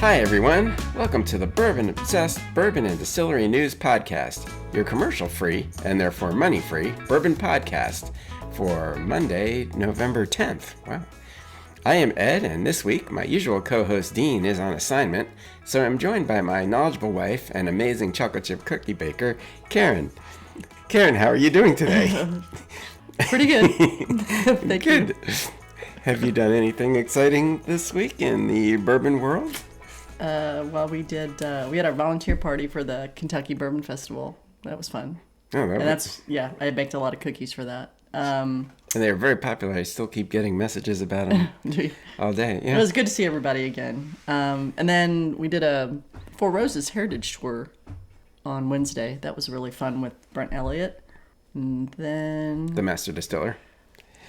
Hi everyone, welcome to the Bourbon Obsessed Bourbon and Distillery News Podcast, your commercial-free and therefore money-free bourbon podcast for Monday, November 10th. Wow. I am Ed, and this week my usual co-host Dean is on assignment, so I'm joined by my knowledgeable wife and amazing chocolate chip cookie baker, Kirin. Kirin, how are you doing today? Pretty good. Thank Good. you. Have you done anything exciting this week in the bourbon world? Well, we had our volunteer party for the Kentucky Bourbon Festival. That was fun. Oh, I baked a lot of cookies for that. And they were very popular. I still keep getting messages about them all day. Yeah. It was good to see everybody again. And then we did a Four Roses Heritage Tour on Wednesday. That was really fun with Brent Elliott. And then... The master distiller.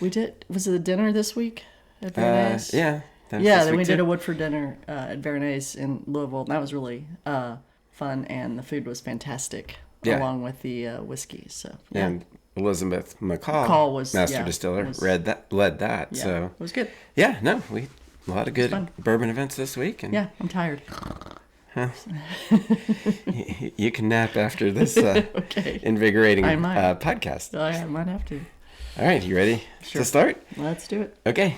Was it a dinner this week at Vernay's? Yeah. Then we did a Woodford dinner at Vernay's in Louisville. That was really fun, and the food was fantastic, along with the whiskey. So yeah. And Elizabeth McCall was master distiller, led that. Yeah, so it was good. Yeah, no, a lot of good bourbon events this week. And yeah, I'm tired. Huh? You can nap after this okay. invigorating podcast. I might have to. All right, you ready to start? Let's do it. Okay.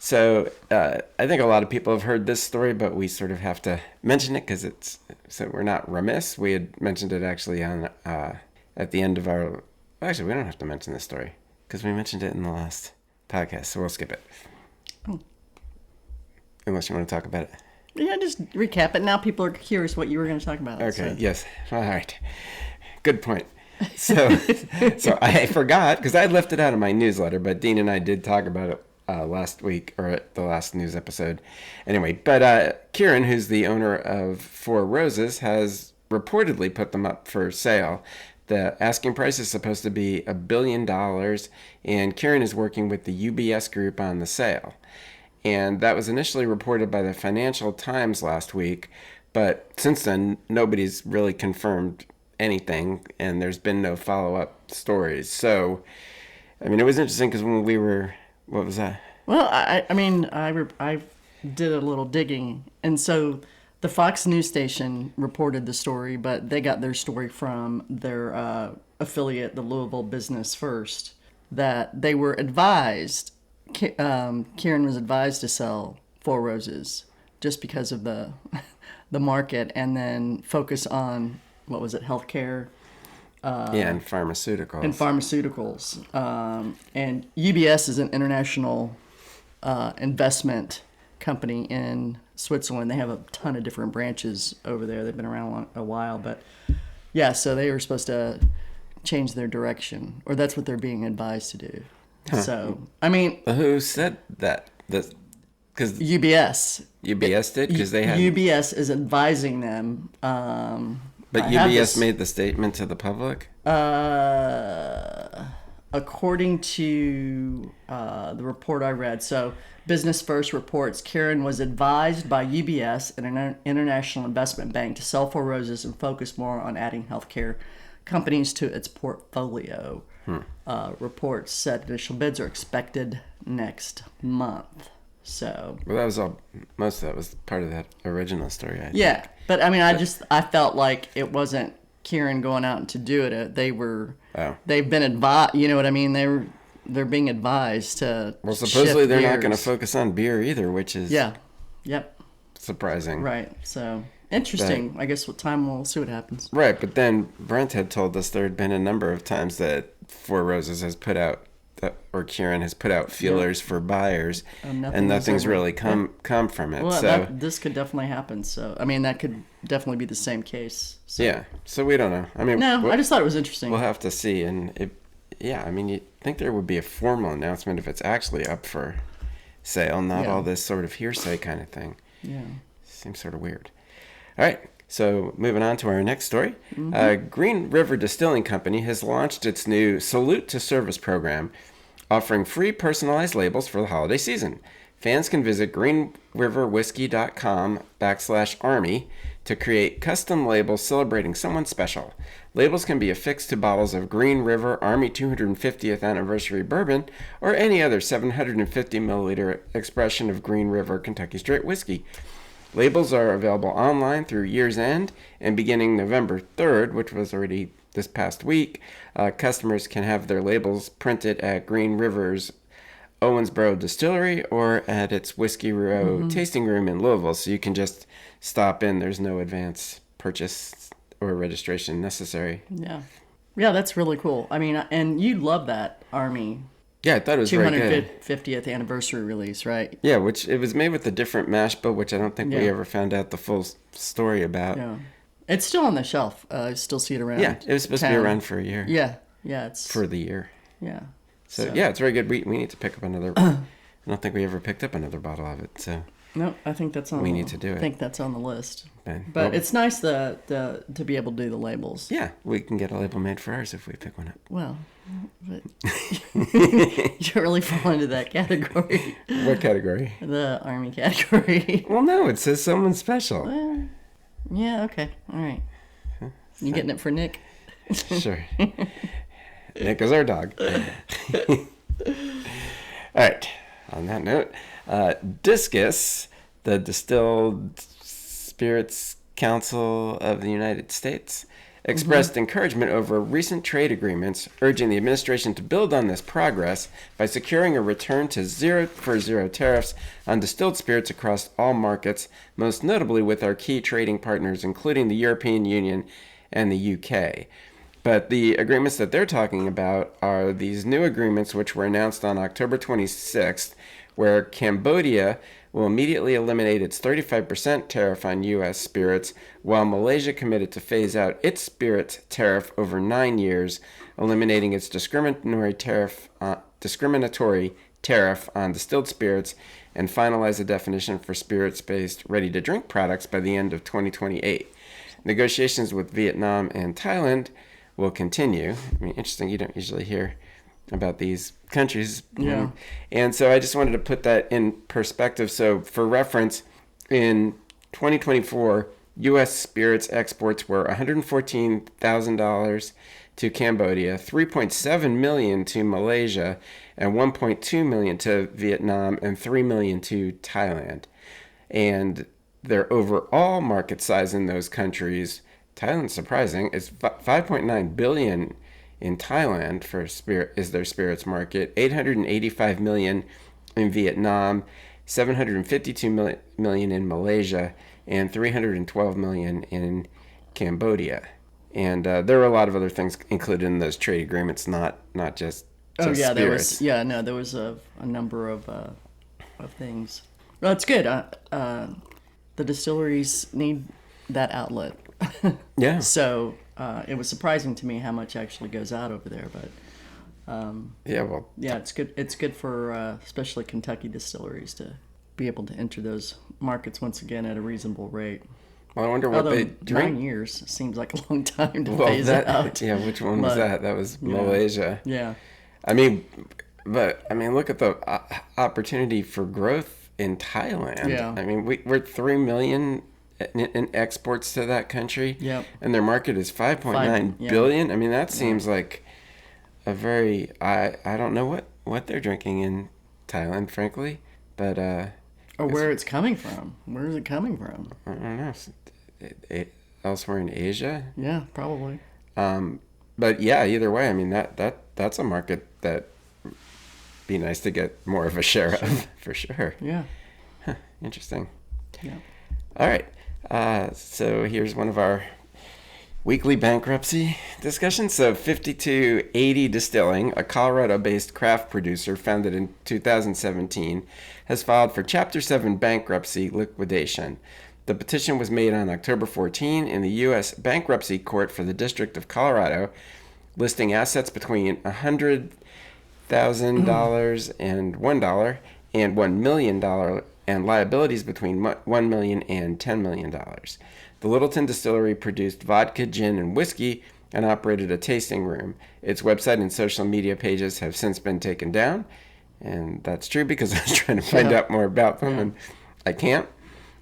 So I think a lot of people have heard this story, but we sort of have to mention it because so we're not remiss. We had mentioned it actually on at the end of our. Well, actually, we don't have to mention this story because we mentioned it in the last podcast, so we'll skip it. Oh. Unless you want to talk about it. Yeah, just recap it. Now people are curious what you were going to talk about. Okay. So. Yes. All right. Good point. So I forgot because I left it out of my newsletter, but Dean and I did talk about it last week or at the last news episode. Anyway, but Kirin, who's the owner of Four Roses, has reportedly put them up for sale. The asking price is supposed to be $1 billion, and Kirin is working with the UBS Group on the sale. And that was initially reported by the Financial Times last week, but since then, nobody's really confirmed anything, and there's been no follow-up stories. So, I mean, it was interesting because when we were... What was that? Well, I did a little digging, and so the Fox News station reported the story, but they got their story from their affiliate, the Louisville Business First, that they were advised, Kirin was advised to sell Four Roses just because of the market, and then focus on, what was it, healthcare? And pharmaceuticals. And UBS is an international investment company in Switzerland. They have a ton of different branches over there. They've been around a while, but yeah, so they were supposed to change their direction, or that's what they're being advised to do. Huh. So, I mean... Who said that? Because UBS. UBS did? Because they had... UBS is advising them... But UBS made the statement to the public? According to the report I read, so Business First reports Kirin was advised by UBS, an international investment bank, to sell Four Roses and focus more on adding healthcare companies to its portfolio. Reports said initial bids are expected next month. So. Well, that was all. Most of that was part of that original story. Yeah, but I mean, I felt like it wasn't Kirin going out to do it. They've been advised. You know what I mean? They're being advised to. Well, supposedly they're gears. not going to focus on beer either, which is. Yeah. Yep. Surprising. Right. So interesting. I guess we'll see what happens. Right, but then Brent had told us there had been a number of times that Four Roses has put out. Or Kirin has put out feelers for buyers, and nothing's really come from it. Well, so this could definitely happen. So, I mean, that could definitely be the same case. So. Yeah. So we don't know. I mean, I just thought it was interesting. We'll have to see. And I mean, you'd think there would be a formal announcement if it's actually up for sale, not all this sort of hearsay kind of thing. Yeah. Seems sort of weird. All right. So moving on to our next story. Green River Distilling Company has launched its new Salute to Service program, offering free personalized labels for the holiday season. Fans can visit greenriverwhiskey.com/army to create custom labels celebrating someone special. Labels can be affixed to bottles of Green River Army 250th Anniversary Bourbon or any other 750 milliliter expression of Green River Kentucky Straight Whiskey. Labels are available online through year's end, and beginning November 3rd, which was already this past week, customers can have their labels printed at Green River's Owensboro Distillery or at its Whiskey Row tasting room in Louisville. So you can just stop in. There's no advance purchase or registration necessary. Yeah. Yeah, that's really cool. I mean, and you love that Army Yeah, I thought it was very good. 250th anniversary release, right? Yeah, which it was made with a different mash bill, which I don't think we Yeah. ever found out the full story about. Yeah. It's still on the shelf. I still see it around. Yeah, it was supposed to be town. around for a year. Yeah. Yeah, it's For the year. yeah. So yeah, it's very good. We need to pick up another. I don't think we ever picked up another bottle of it. So No, I think that's on. We need to do it. I think that's on the list. Ben, But well, it's nice to be able to do the labels. yeah, we can get a label made for ours if we pick one up. Well, but you don't really fall into that category, What category? the Army category. Well, no, it says someone special. Well, yeah. Okay. All right. You getting it for Nick? Sure. Nick is our dog. All right. On that note, DISCUS, the Distilled Spirits Council of the United States, expressed encouragement over recent trade agreements, urging the administration to build on this progress by securing a return to zero tariffs on distilled spirits across all markets, most notably with our key trading partners, including the European Union and the UK. But the agreements that they're talking about are these new agreements, which were announced on October 26th, where Cambodia will immediately eliminate its 35% tariff on U.S. spirits, while Malaysia committed to phase out its spirits tariff over 9 years, eliminating its discriminatory tariff on distilled spirits, and finalize a definition for spirits-based ready-to-drink products by the end of 2028. Negotiations with Vietnam and Thailand will continue. I mean, interesting, you don't usually hear about these countries. Yeah. And so I just wanted to put that in perspective. So for reference, in 2024, U.S. spirits exports were $114,000 to Cambodia, $3.7 million to Malaysia, and $1.2 million to Vietnam, and $3 million to Thailand. And their overall market size in those countries, Thailand's surprising, is 5.9 billion in Thailand for is their spirits market, 885 million in Vietnam, 752 million in Malaysia, and 312 million in Cambodia. And there were a lot of other things included in those trade agreements, not just Oh yeah, spirits. there was a number of things. Well, it's good. The distilleries need that outlet. Yeah. So it was surprising to me how much actually goes out over there, but Yeah, well, yeah, it's good. It's good for especially Kentucky distilleries to be able to enter those markets once again at a reasonable rate. I wonder what Although they drink. 9 years seems like a long time to Well, phase it out. yeah, which one was But, that? That was Malaysia. Yeah. I mean, look at the opportunity for growth in Thailand. Yeah. I mean, we're 3 million in exports to that country. Yep. And their market is 5.9 yeah. billion. I mean, that seems like a very I don't know what they're drinking in Thailand, frankly, but Or where it's coming from. Where is it coming from? I don't know. Elsewhere in Asia. Yeah, probably. But yeah, either way, I mean that's a market that be nice to get more of a share of for sure. Yeah. Interesting. Yeah. All right. So here's one of our weekly bankruptcy discussions. So 5280 Distilling, a Colorado-based craft producer founded in 2017, has filed for Chapter 7 bankruptcy liquidation. The petition was made on October 14 in the U.S. Bankruptcy Court for the District of Colorado, listing assets between $100,000 and $1 and $1 million, and liabilities between $1 million and $10 million. The Littleton Distillery produced vodka, gin, and whiskey and operated a tasting room. Its website and social media pages have since been taken down, and that's true because I was trying to find out more about them, and I can't.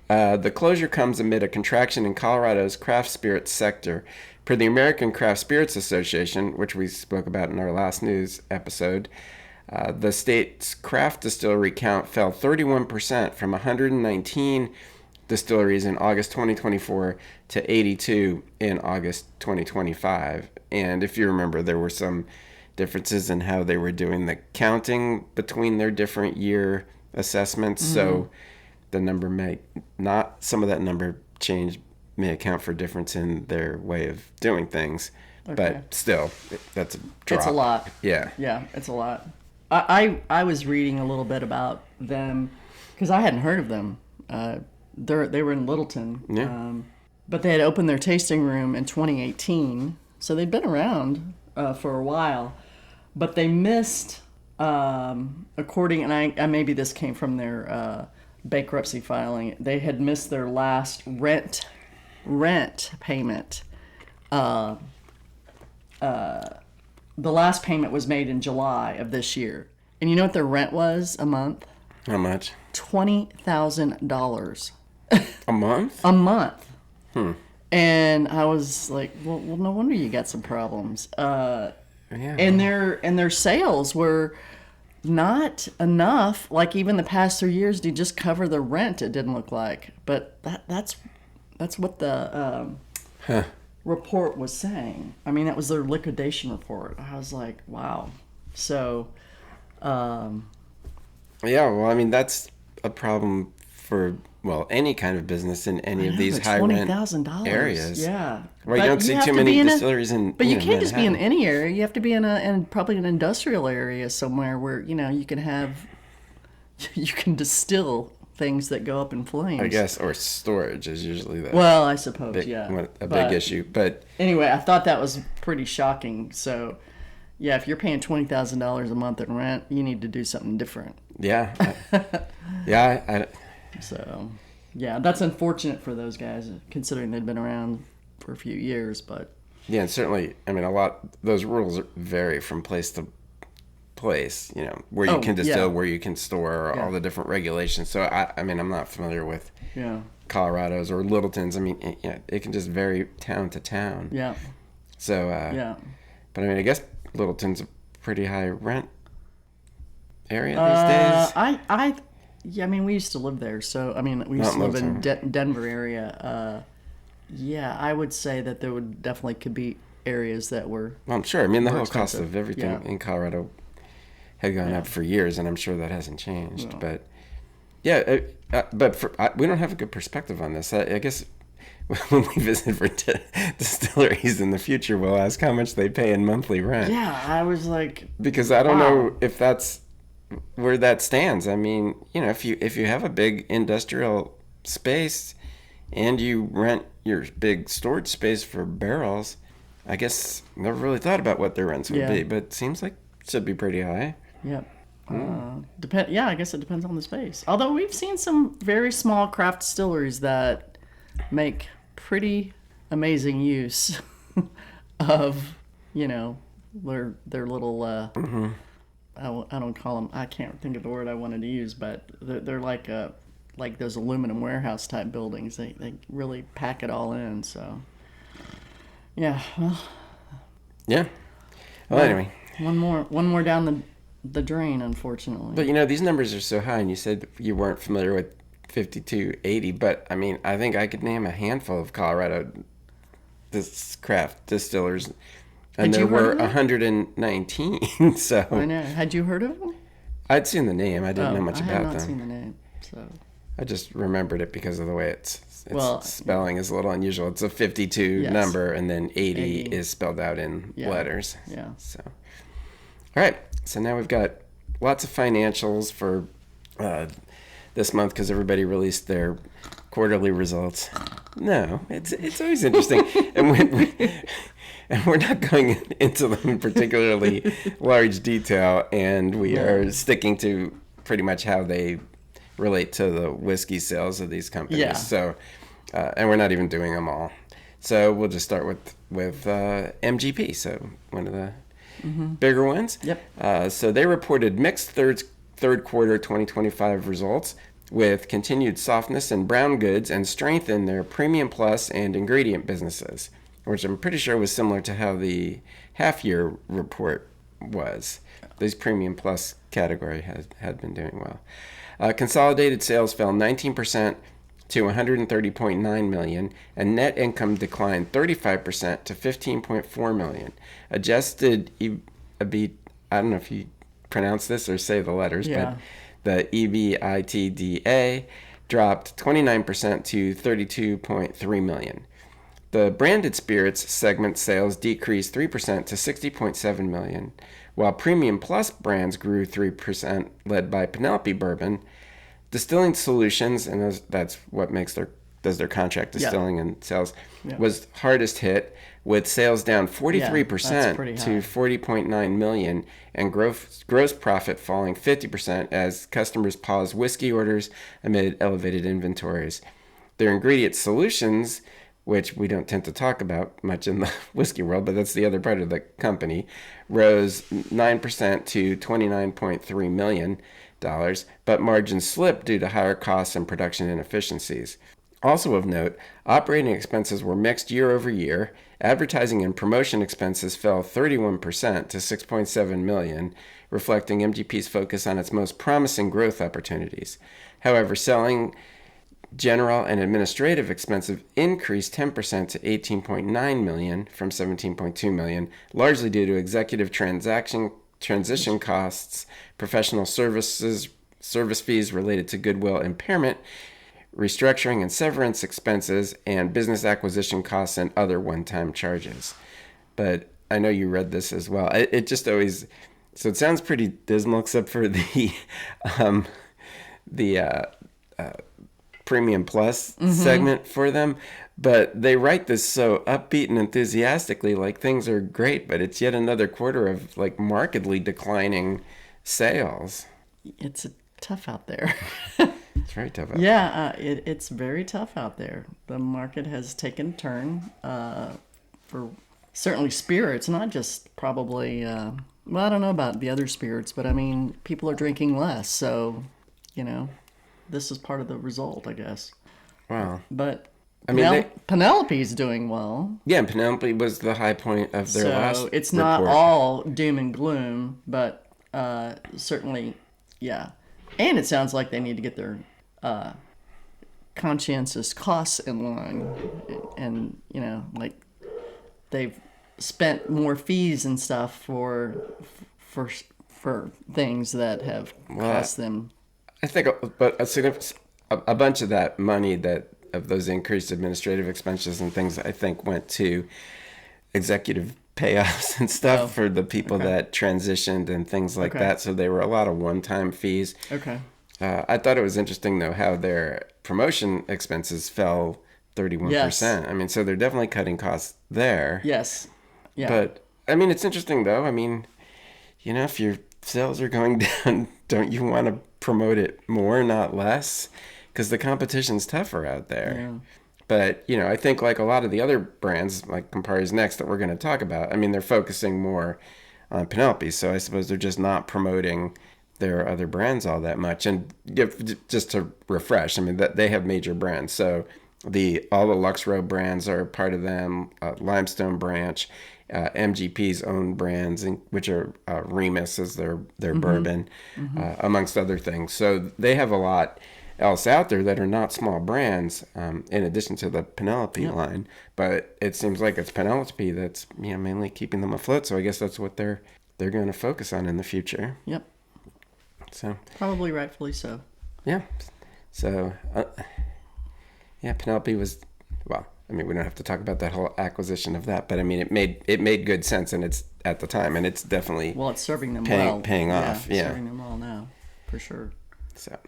The closure comes amid a contraction in Colorado's craft spirits sector. Per the American Craft Spirits Association, which we spoke about in our last news episode, the state's craft distillery count fell 31% from 119 distilleries in August 2024 to 82 in August 2025. And if you remember, there were some differences in how they were doing the counting between their different year assessments. So the number may not, some of that number change may account for difference in their way of doing things. Okay. But still, that's a drop. It's a lot. Yeah. Yeah, it's a lot. I was reading a little bit about them because I hadn't heard of them. They were in Littleton. Yeah. But they had opened their tasting room in 2018. So they'd been around for a while. But they missed, according, and I maybe this came from their bankruptcy filing, they had missed their last rent payment. The last payment was made in July of this year. And you know what their rent was a month? How much? $20,000. A month? A month. And I was like, well, no wonder you got some problems. Yeah. And their sales were not enough, like even the past 3 years, to just cover the rent, it didn't look like. But that's what the report was saying. I mean, that was their liquidation report. I was like, wow. So, yeah, well, I mean, that's a problem for, well, any kind of business in any of these high rent areas. Yeah. Well, you don't see too many distilleries in But you can't just be in any area. You have to be in probably an industrial area somewhere where, you can distill things that go up in flames. I guess, or storage is usually the well, I suppose, big issue. But anyway, I thought that was pretty shocking. So, yeah, if you're paying $20,000 a month in rent, you need to do something different. Yeah, So, yeah, that's unfortunate for those guys, considering they'd been around for a few years. But yeah, and certainly, I mean, those rules vary from place to place, where you can distill, where you can store, all the different regulations. So I mean, I'm not familiar with Colorado's or Littleton's. I mean, it can just vary town to town. Yeah. So but I mean, I guess Littleton's a pretty high rent area these days. I mean, we used to live there, so I mean, we used to live in Denver area. I would say that there would definitely could be areas that were. Well, I'm sure. I mean, the whole cost of everything in Colorado had gone up for years, and I'm sure that hasn't changed. No. But we don't have a good perspective on this. I guess when we visit for distilleries in the future, we'll ask how much they pay in monthly rent. Yeah, I was like, because I don't know if that's where that stands. I mean, if you have a big industrial space and you rent your big storage space for barrels, I guess never really thought about what their rents would be, but it seems like it should be pretty high. Yep. I guess it depends on the space. Although we've seen some very small craft distilleries that make pretty amazing use of, their little I don't call them, I can't think of the word I wanted to use, but they're like those aluminum warehouse type buildings. They really pack it all in. So yeah. Well, anyway, one more down the drain, unfortunately. But these numbers are so high, and you said you weren't familiar with 5280, but I mean, I think I could name a handful of Colorado craft distillers. And there were 119. So I know. Had you heard of them? I'd seen the name. I didn't know much about them. I had not seen the name, so I just remembered it because of the way its spelling is a little unusual. It's a 52 number, and then 80 is spelled out in letters. Yeah. So, all right. So now we've got lots of financials for this month because everybody released their quarterly results. No, it's always interesting, and we're not going into them in particularly large detail, and we are sticking to pretty much how they relate to the whiskey sales of these companies. Yeah. So, and we're not even doing them all. So we'll just start with MGP. So one of the bigger ones. Yep. So they reported mixed third quarter 2025 results with continued softness in brown goods and strength in their premium plus and ingredient businesses, which I'm pretty sure was similar to how the half-year report was. This premium plus category had been doing well. Consolidated sales fell 19% to $130.9 million, and net income declined 35% to $15.4 million. Adjusted EBIT, I don't know if you pronounce this or say the letters, Yeah. but the EBITDA dropped 29% to $32.3 million. The branded spirits segment sales decreased 3% to $60.7 million, while premium plus brands grew 3%, led by Penelope Bourbon. Distilling Solutions, and that's what does their contract distilling and sales, was hardest hit, with sales down 43% to $40.9 million, and gross profit falling 50% as customers paused whiskey orders amid elevated inventories. Their ingredient solutions, which we don't tend to talk about much in the whiskey world, but that's the other part of the company, rose 9% to $29.3 million, but margins slipped due to higher costs and production inefficiencies. Also of note, operating expenses were mixed year over year. Advertising and promotion expenses fell 31% to $6.7 million, reflecting MGP's focus on its most promising growth opportunities. However, selling, general, and administrative expenses increased 10% to $18.9 million from $17.2 million, largely due to executive transition costs, professional service fees related to goodwill impairment, restructuring and severance expenses, and business acquisition costs and other one-time charges. But I know you read this as well. It just always, so it sounds pretty dismal except for the Premium Plus segment for them. But they write this so upbeat and enthusiastically, like things are great, but it's yet another quarter of like markedly declining sales. It's tough out there. It's very tough out there. It's very tough out there. The market has taken a turn for certainly spirits, not just probably, well, I don't know about the other spirits, but I mean, people are drinking less. So, this is part of the result, I guess. Wow. But I mean, Penelope's doing well. Yeah, Penelope was the high point of their last report. So it's not all doom and gloom, but certainly, yeah. And it sounds like they need to get their conscientious costs in line. And, like they've spent more fees and stuff for things that have cost them. I think a bunch of that money of those increased administrative expenses and things, I think, went to executive payoffs and stuff for the people that transitioned and things like that. So they were a lot of one-time fees. Okay. I thought it was interesting, though, how their promotion expenses fell 31%. Yes. I mean, so they're definitely cutting costs there. Yes. Yeah. But, I mean, it's interesting, though. I mean, if your sales are going down, don't you want to promote it more, not less? Because the competition's tougher out there. Yeah. But, I think like a lot of the other brands, like Campari's next that we're going to talk about, I mean, they're focusing more on Penelope. So I suppose they're just not promoting their other brands all that much. And just to refresh, I mean, that they have major brands. So all the Lux Row brands are part of them, Limestone Branch, MGP's own brands, which are Remus is their bourbon, amongst other things. So they have a lot else out there that are not small brands, in addition to the Penelope line. But it seems like it's Penelope that's mainly keeping them afloat. So I guess that's what they're going to focus on in the future. Yep. So probably rightfully so. Yeah. So Penelope was, well, I mean, we don't have to talk about that whole acquisition of that, but I mean, it made good sense, and it's at the time, and it's definitely it's serving them paying off. Yeah, serving them well now, for sure. So,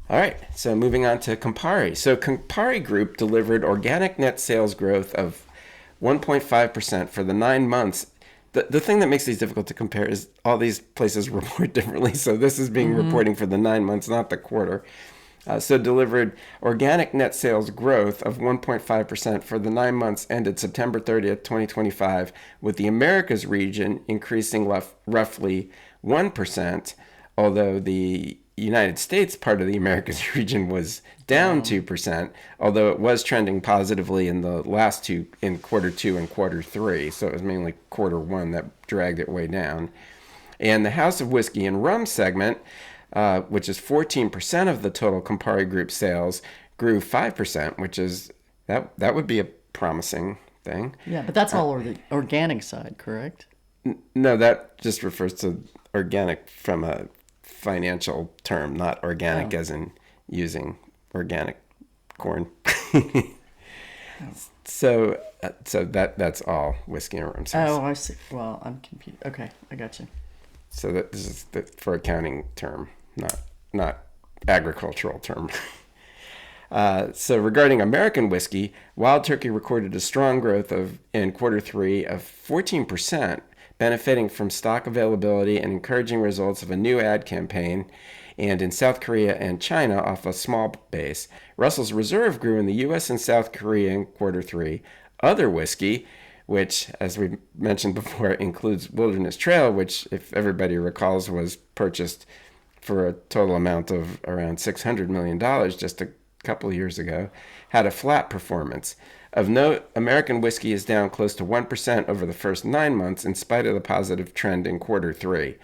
all right. So moving on to Campari. So Campari Group delivered organic net sales growth of 1.5% for the 9 months. The thing that makes these difficult to compare is all these places report differently. So this is being reporting for the 9 months, not the quarter. So delivered organic net sales growth of 1.5% for the 9 months ended September 30th, 2025, with the Americas region increasing roughly 1%, although the United States part of the Americas region was down 2%, although it was trending positively in the last two, in quarter 2 and quarter 3. So it was mainly quarter 1 that dragged it way down. And the House of Whiskey and Rum segment, which is 14% of the total Campari Group sales, grew 5%, which is that would be a promising thing. Yeah, but that's all the organic side, correct? No, that just refers to organic from a financial term, not organic as in using organic corn. So that's all whiskey and rum sales. Oh, I see. Well, I'm confused. Okay, I got you. So that this is for accounting term, not agricultural term. So regarding American whiskey, Wild Turkey recorded a strong growth in quarter three of 14%, benefiting from stock availability and encouraging results of a new ad campaign, and in South Korea and China off a small base. Russell's Reserve grew in the U.S. and South Korea in quarter three. Other whiskey, which, as we mentioned before, includes Wilderness Trail, which, if everybody recalls, was purchased for a total amount of around $600 million just a couple of years ago, had a flat performance. Of note, American whiskey is down close to 1% over the first 9 months in spite of the positive trend in quarter three.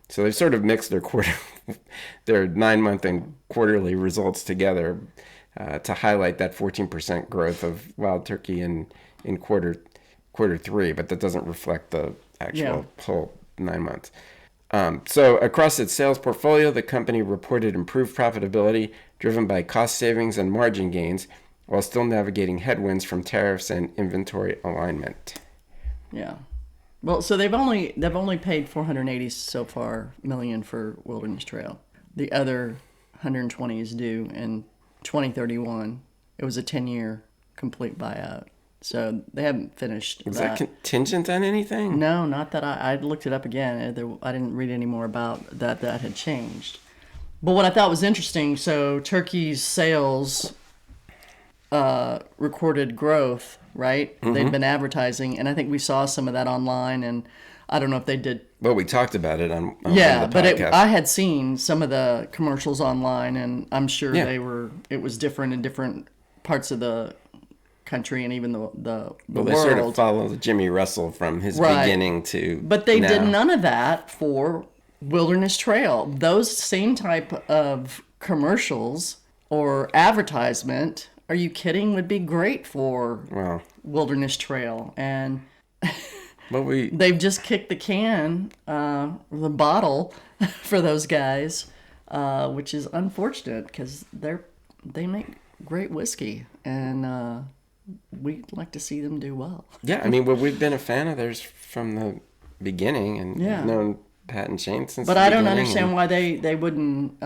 So they've sort of mixed their 9-month and quarterly results together to highlight that 14% growth of Wild Turkey in quarter three, but that doesn't reflect the actual whole 9 months. So across its sales portfolio, the company reported improved profitability driven by cost savings and margin gains, while still navigating headwinds from tariffs and inventory alignment. Yeah. Well, so they've only paid $480 so far million for Wilderness Trail. The other 120 is due in 2031. It was a 10-year complete buyout. So they haven't finished. Is that contingent on anything? No, not that I looked it up again. I didn't read any more about that had changed. But what I thought was interesting, so Turkey's sales recorded growth, right? Mm-hmm. They've been advertising, and I think we saw some of that online, and I don't know if they did. Well, we talked about it on the podcast. But I had seen some of the commercials online, and I'm sure it was different in different parts of the country and even the well, world. They sort of follow Jimmy Russell from his beginning to But they now. did none of that for Wilderness Trail. Those same type of commercials or advertisement, are you kidding, would be great for Wilderness Trail. And they've just kicked the can, the bottle for those guys, which is unfortunate because they make great whiskey, and we'd like to see them do well. Yeah, I mean, we've been a fan of theirs from the beginning, and we've known Pat and Shane since the beginning. But I don't understand why they wouldn't...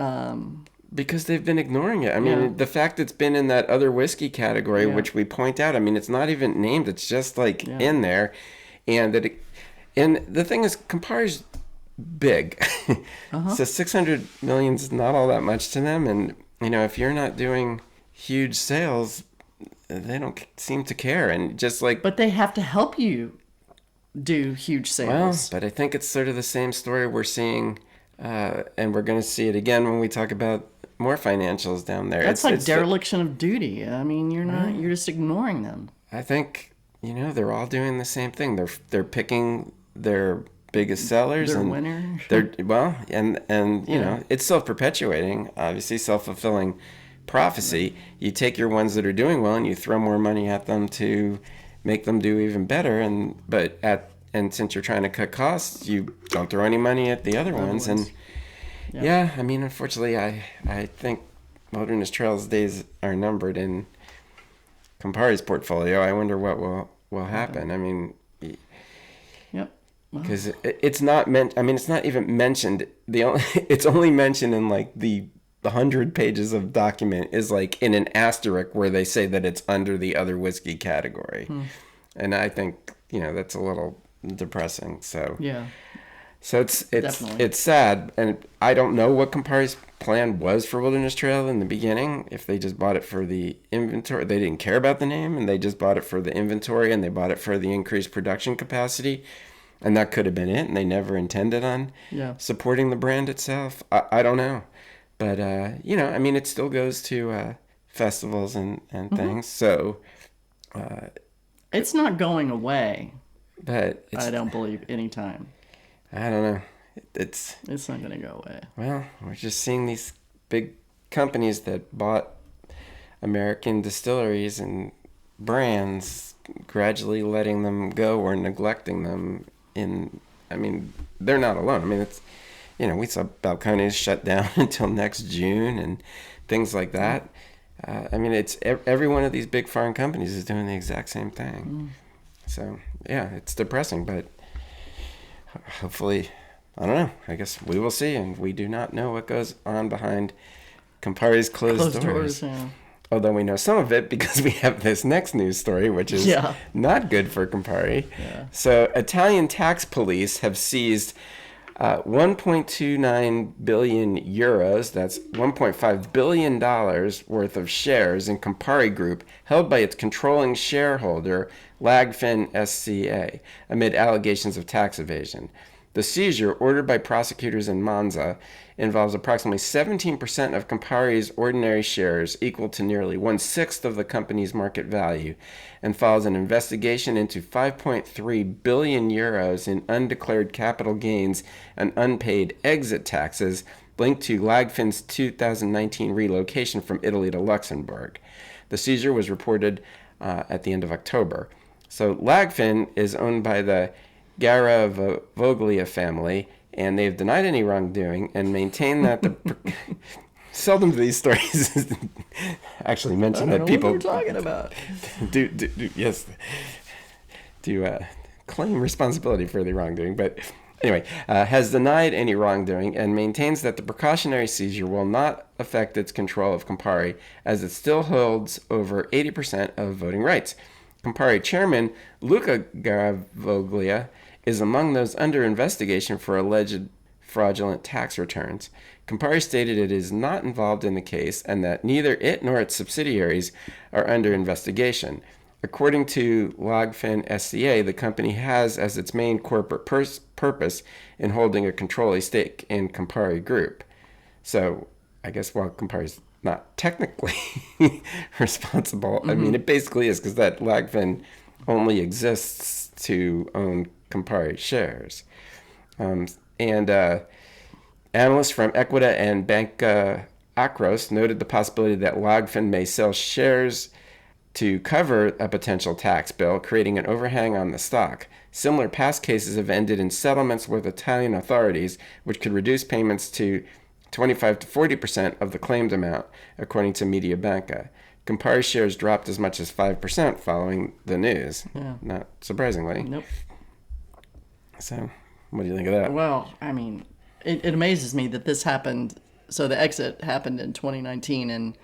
because they've been ignoring it. I mean, the fact it's been in that other whiskey category, which we point out, I mean, it's not even named. It's just in there. And the thing is, Campari's big. So 600 million is not all that much to them. And, if you're not doing huge sales, they don't seem to care. And just But they have to help you do huge sales. Well, but I think it's sort of the same story we're seeing, and we're going to see it again when we talk about more financials down there. That's it's dereliction of duty. I mean, you're just ignoring them. I think, they're all doing the same thing. They're picking their biggest sellers. Their and winners. And it's self-perpetuating, obviously, self-fulfilling prophecy. You take your ones that are doing well and you throw more money at them to make them do even better. And since you're trying to cut costs, you don't throw any money at the other ones. And I mean, unfortunately, I think Wilderness Trail's days are numbered in Campari's portfolio. I wonder what will happen. I mean, because it's not meant. I mean, it's not even mentioned. It's only mentioned in the 100 pages of document is in an asterisk where they say that it's under the other whiskey category, and I think that's a little depressing. So so it's sad, and I don't know what Campari's plan was for Wilderness Trail in the beginning. If they just bought it for the inventory, they didn't care about the name, and they just bought it for the inventory, and they bought it for the increased production capacity, and that could have been it. And they never intended on supporting the brand itself. I don't know, but I mean, it still goes to festivals and things. So it's not going away. But I don't believe anytime. I don't know. It's not going to go away. Well, we're just seeing these big companies that bought American distilleries and brands, gradually letting them go or neglecting them. They're not alone. I mean, it's, we saw Balcones shut down until next June and things like that. It's every one of these big foreign companies is doing the exact same thing. So, yeah, it's depressing, but hopefully, I don't know. I guess we will see, and we do not know what goes on behind Campari's closed doors. Yeah. Although we know some of it because we have this next news story, which is not good for Campari. Yeah. So Italian tax police have seized 1.29 billion euros, that's $1.5 billion worth of shares in Campari Group held by its controlling shareholder, Lagfin SCA, amid allegations of tax evasion. The seizure, ordered by prosecutors in Monza, involves approximately 17% of Campari's ordinary shares, equal to nearly 1/6 of the company's market value, and follows an investigation into 5.3 billion euros in undeclared capital gains and unpaid exit taxes linked to Lagfin's 2019 relocation from Italy to Luxembourg. The seizure was reported at the end of October. So Lagfin is owned by the Garavoglia family, and they've denied any wrongdoing and maintain that the seldom do these stories actually mention that people what we're talking about. do claim responsibility for the wrongdoing, but anyway, has denied any wrongdoing and maintains that the precautionary seizure will not affect its control of Campari, as it still holds over 80% of voting rights. Campari chairman Luca Garavoglia is among those under investigation for alleged fraudulent tax returns. Campari stated it is not involved in the case and that neither it nor its subsidiaries are under investigation. According to Lagfin SCA, the company has as its main corporate purpose in holding a controlling stake in Campari Group. So I guess while Campari's not technically responsible, it basically is, because that Lagfin only exists to own Campari shares. Analysts from Equita and Banca Akros noted the possibility that Lagfin may sell shares to cover a potential tax bill, creating an overhang on the stock. Similar past cases have ended in settlements with Italian authorities, which could reduce payments to 25 to 40% of the claimed amount, according to Mediobanca. Campari shares dropped as much as 5% following the news. Yeah. Not surprisingly. Nope. So, what do you think of that? Well, it amazes me that this happened. So the exit happened in 2019, and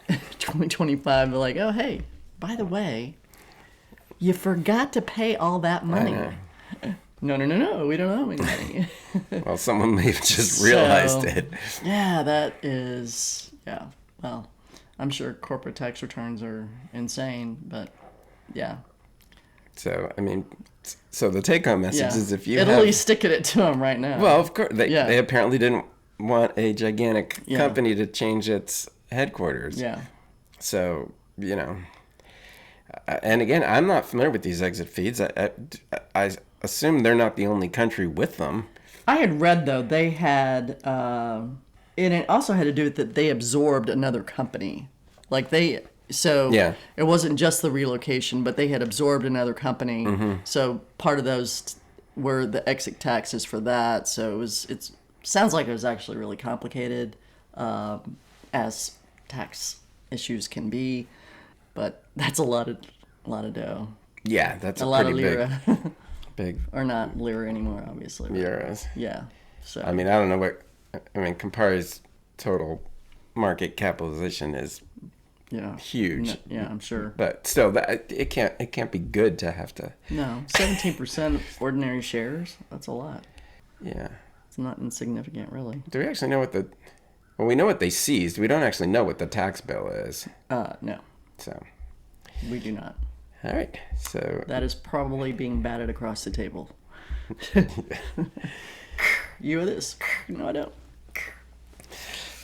2025, they're like, oh, hey, by the way, you forgot to pay all that money. No, we don't owe any money. Well, someone may have just realized it. Yeah, that is, well, I'm sure corporate tax returns are insane, but yeah. So, so the take-home message is if you at least sticking it to them right now. Well, of course. They apparently didn't want a gigantic company to change its headquarters. Yeah. So, and again, I'm not familiar with these exit feeds. I assume they're not the only country with them. I had read, though, they had, and it also had to do with that they absorbed another company. It wasn't just the relocation, but they had absorbed another company. Mm-hmm. So part of those were the exit taxes for that. So it sounds like it was actually really complicated, as tax issues can be. But that's a lot of dough. Yeah, that's a lot pretty of lira. big. Or not lira anymore, obviously. Euros. Yeah. So I don't know what. Campari's total market capitalization is huge. Yeah, I'm sure. But still, that it can't be good to have to. No, 17% of ordinary shares. That's a lot. Yeah. It's not insignificant, really. Do we actually know what the? Well, we know what they seized. We don't actually know what the tax bill is. No. So. We do not. All right. So. That is probably being batted across the table. You with this? No, I don't.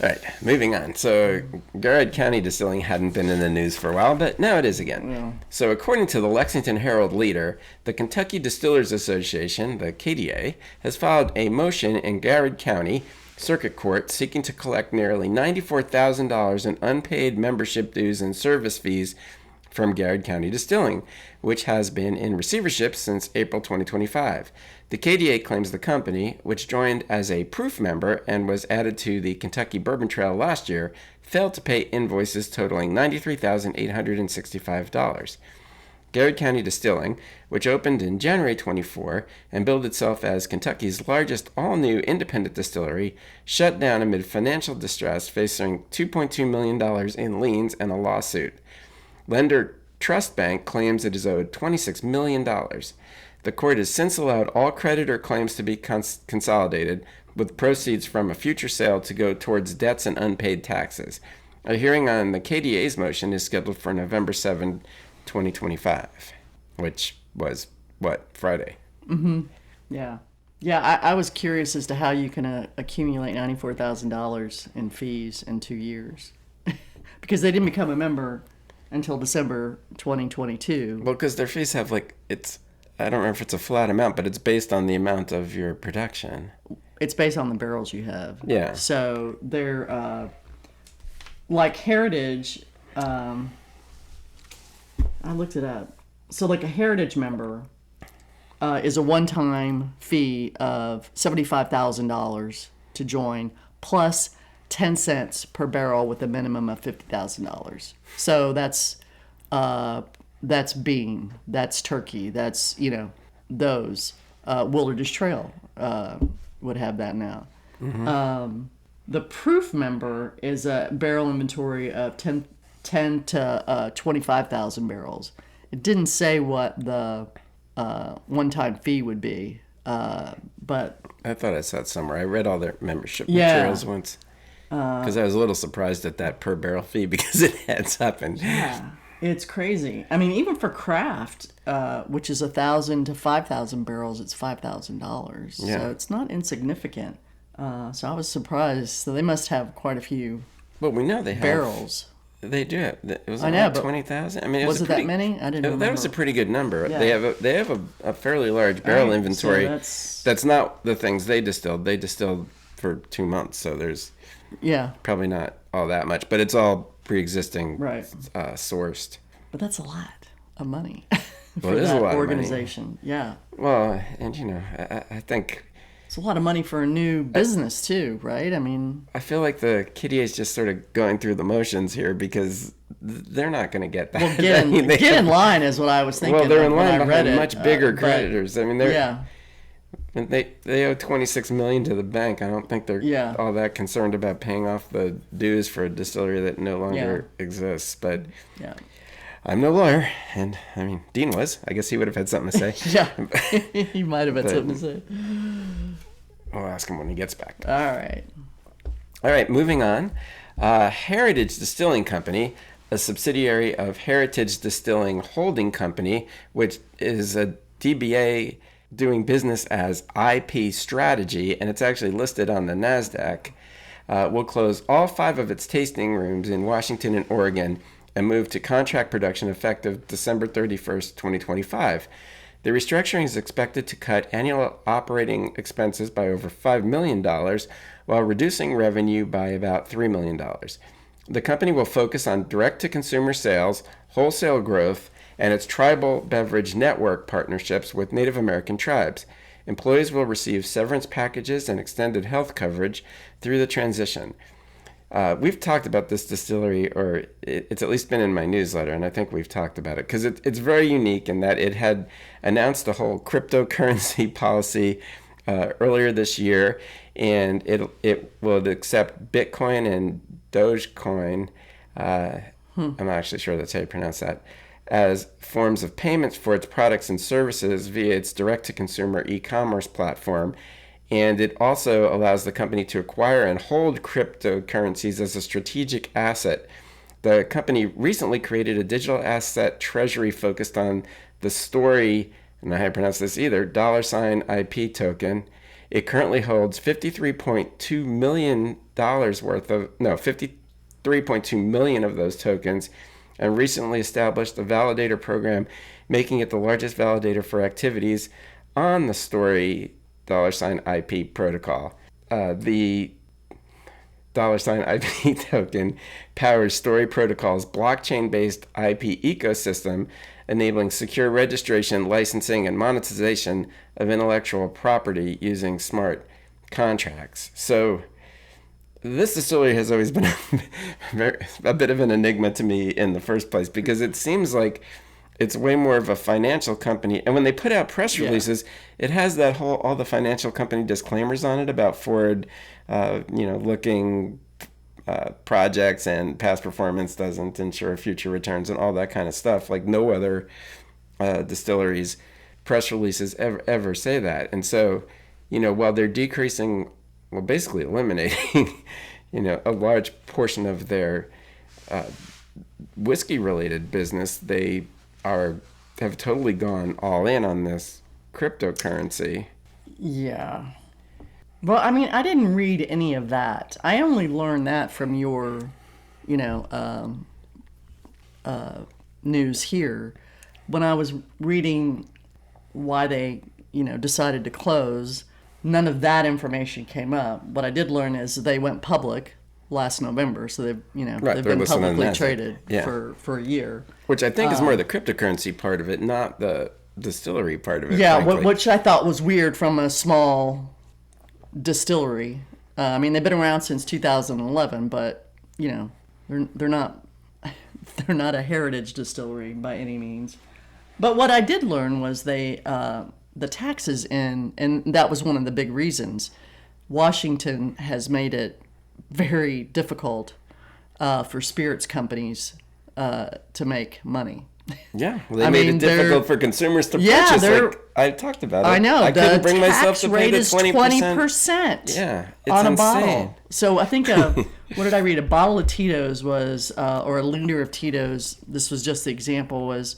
All right, moving on. So, Garrett County Distilling hadn't been in the news for a while, but now it is again. Yeah. So, according to the Lexington Herald Leader, the Kentucky Distillers Association, the KDA, has filed a motion in Garrett County Circuit Court seeking to collect nearly $94,000 in unpaid membership dues and service fees from Garrett County Distilling, which has been in receivership since April 2025. The KDA claims the company, which joined as a proof member and was added to the Kentucky Bourbon Trail last year, failed to pay invoices totaling $93,865. Garrett County Distilling, which opened in January 24 and billed itself as Kentucky's largest all-new independent distillery, shut down amid financial distress, facing $2.2 million in liens and a lawsuit. Lender Trust Bank claims it is owed $26 million. The court has since allowed all creditor claims to be consolidated, with proceeds from a future sale to go towards debts and unpaid taxes. A hearing on the KDA's motion is scheduled for November 7, 2025, which was, Friday? Mm-hmm. Yeah. Yeah, I was curious as to how you can accumulate $94,000 in fees in 2 years. Because they didn't become a member until December 2022. Well, because their fees have, I don't remember if it's a flat amount, but it's based on the amount of your production. It's based on the barrels you have. Yeah. So they're, like Heritage, I looked it up. So a Heritage member is a one-time fee of $75,000 to join, plus 10 cents per barrel with a minimum of $50,000. So that's bean, that's turkey, that's, those. Wilderness Trail would have that now. Mm-hmm. The proof member is a barrel inventory of 10 to 25,000 barrels. It didn't say what the one-time fee would be, but I thought I saw it somewhere. I read all their membership materials once. Because I was a little surprised at that per barrel fee because it adds up. Yeah, it's crazy. I mean, even for craft, which is 1,000 to 5,000 barrels, it's $5,000. Yeah. So it's not insignificant. So I was surprised. So they must have quite a few. Well, we know they have barrels. They do. It was 20,000. I mean, was it that many? I didn't know. That was a pretty good number. Yeah. They have a fairly large barrel inventory. So that's not the things they distilled. They distilled for 2 months, so there's probably not all that much, but it's all pre-existing, sourced. But that's a lot of money for well, it is that a lot organization. Of money. Yeah. Well, and I think it's a lot of money for a new business too, right? I mean, I feel like the KDA is just sort of going through the motions here because they're not going to get that. Well, get in line is what I was thinking. Well, they're in line behind much bigger creditors. I mean, they owe $26 million to the bank. I don't think they're all that concerned about paying off the dues for a distillery that no longer exists. But I'm no lawyer, and I mean Dean was. I guess he would have had something to say. He might have had something to say. We'll ask him when he gets back. All right. Moving on. Heritage Distilling Company, a subsidiary of Heritage Distilling Holding Company, which is a DBA doing business as IP Strategy, and it's actually listed on the NASDAQ, will close all 5 of its tasting rooms in Washington and Oregon and move to contract production effective December 31st, 2025. The restructuring is expected to cut annual operating expenses by over $5 million while reducing revenue by about $3 million. The company will focus on direct-to-consumer sales, wholesale growth, and its tribal beverage network partnerships with Native American tribes. Employees will receive severance packages and extended health coverage through the transition. We've talked about this distillery, or it's at least been in my newsletter, and I think we've talked about it, because it's very unique in that it had announced a whole cryptocurrency policy earlier this year, and it will accept Bitcoin and Dogecoin, I'm not actually sure that's how you pronounce that, as forms of payments for its products and services via its direct-to-consumer e-commerce platform. And it also allows the company to acquire and hold cryptocurrencies as a strategic asset. The company recently created a digital asset treasury focused on the Story, I don't know how to pronounce this either, $IP token. It currently holds $53.2 million $53.2 million of those tokens, and recently established a validator program, making it the largest validator for activities on the Story $IP protocol. The $IP token powers Story Protocol's blockchain-based IP ecosystem, enabling secure registration, licensing, and monetization of intellectual property using smart contracts. So this distillery has always been a bit of an enigma to me in the first place, because it seems like it's way more of a financial company. And when they put out press releases, it has that all the financial company disclaimers on it about forward, looking projects, and past performance doesn't ensure future returns and all that kind of stuff. Like no other distilleries press releases ever say that. And so, while they're decreasing, well, basically eliminating, a large portion of their whiskey-related business, they have totally gone all in on this cryptocurrency. Yeah. Well, I mean, I didn't read any of that. I only learned that from your, news here. When I was reading why they, decided to close, none of that information came up. What I did learn is they went public last November, so they've been publicly traded for a year. Which I think is more the cryptocurrency part of it, not the distillery part of it. Yeah, which I thought was weird from a small distillery. I mean, they've been around since 2011, but they're not a heritage distillery by any means. But what I did learn was the taxes and that was one of the big reasons. Washington has made it very difficult for spirits companies to make money. Yeah, well, they made it difficult for consumers to purchase. Like I talked about it. I know. I couldn't bring myself to pay the 20%. 20%. Yeah, it's on a insane. bottle. So I think what did I read? A bottle of Tito's was, or a liter of Tito's. This was just the example, was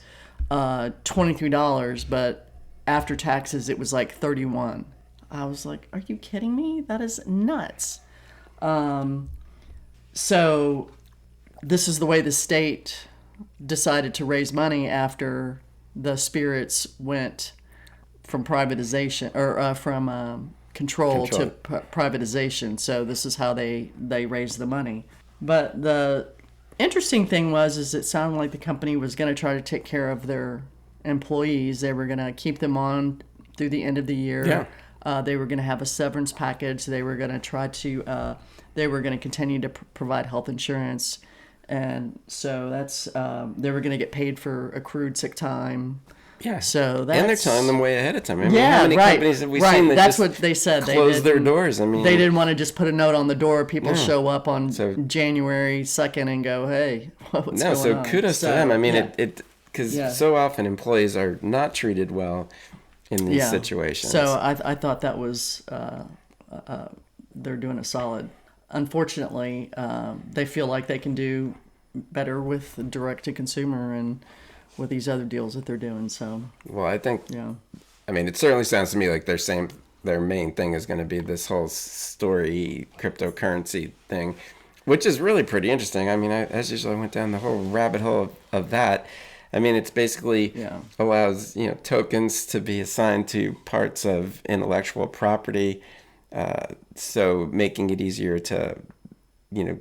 $23, but after taxes it was like $31. I was like, are you kidding me? That is nuts. So this is the way the state decided to raise money after the spirits went from privatization or from control to privatization. So this is how they raised the money. But the interesting thing is it sounded like the company was going to try to take care of their employees. They were going to keep them on through the end of the year. Yeah. They were going to have a severance package. They were going to try to they were going to continue to provide health insurance. And so that's they were going to get paid for accrued sick time. Yeah. So that's, and they're telling them way ahead of time. I mean, yeah, how many companies have we seen that that's just what they said. Close their doors. I mean, they didn't want to just put a note on the door. People show up on January 2nd and go, "Hey, what's going on?" Kudos to them. I mean, because so often employees are not treated well in these situations. So I thought that was they're doing a solid. Unfortunately, they feel like they can do better with direct to consumer and with these other deals that they're doing. So well, I think I mean, it certainly sounds to me like they're saying their main thing is going to be this whole story cryptocurrency thing, which is really pretty interesting. I mean, as usual, I went down the whole rabbit hole of that. I mean, it's basically allows tokens to be assigned to parts of intellectual property, so making it easier to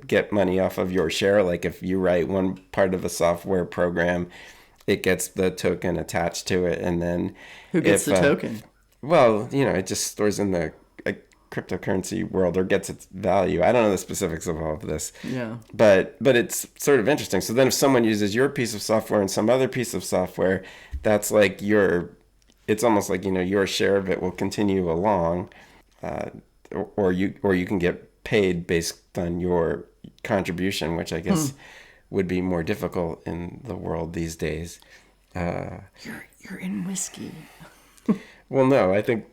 get money off of your share. Like if you write one part of a software program, it gets the token attached to it, and then who gets the token? Well, it just stores in the cryptocurrency world or gets its value. I don't know the specifics of all of this. Yeah. But it's sort of interesting. So then if someone uses your piece of software and some other piece of software, that's like it's almost like, your share of it will continue along, or you can get paid based on your contribution, which I guess would be more difficult in the world these days. You're in whiskey. Well, no, I think,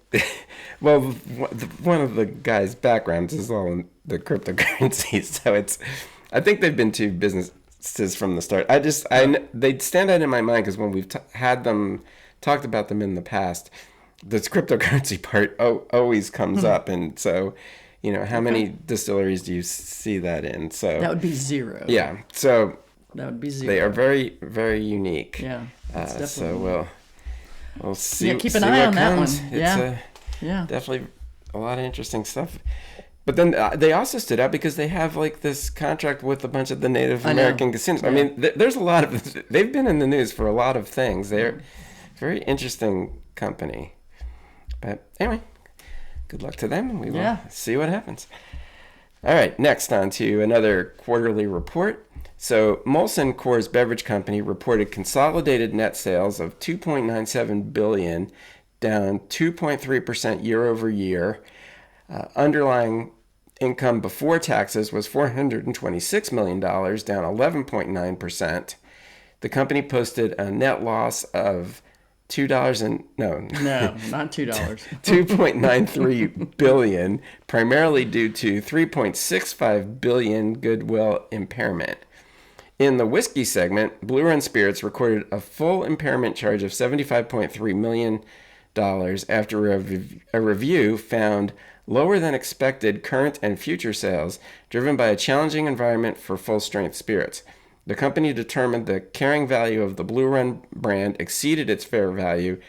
one of the guy's backgrounds is all in the cryptocurrency, so I think they've been two businesses from the start. They stand out in my mind because when we've talked about them in the past, this cryptocurrency part always comes up, and so, how many distilleries do you see that in? So that would be zero. Yeah, so that would be zero. They are very, very unique. Yeah, so we'll see. Yeah, keep an eye on that one. It's definitely a lot of interesting stuff. But then they also stood out because they have like this contract with a bunch of the Native American casinos. I mean, there's a lot of, they've been in the news for a lot of things. They're a very interesting company. But anyway, good luck to them, and we will see what happens. All right, next on to another quarterly report. So Molson Coors Beverage Company reported consolidated net sales of $2.97 billion, down 2.3% year over year. Underlying income before taxes was $426 million, down 11.9%. The company posted a net loss of $2.93 billion, primarily due to $3.65 billion goodwill impairment. In the whiskey segment, Blue Run Spirits recorded a full impairment charge of $75.3 million after a review found lower than expected current and future sales, driven by a challenging environment for full-strength spirits. The company determined the carrying value of the Blue Run brand exceeded its fair value,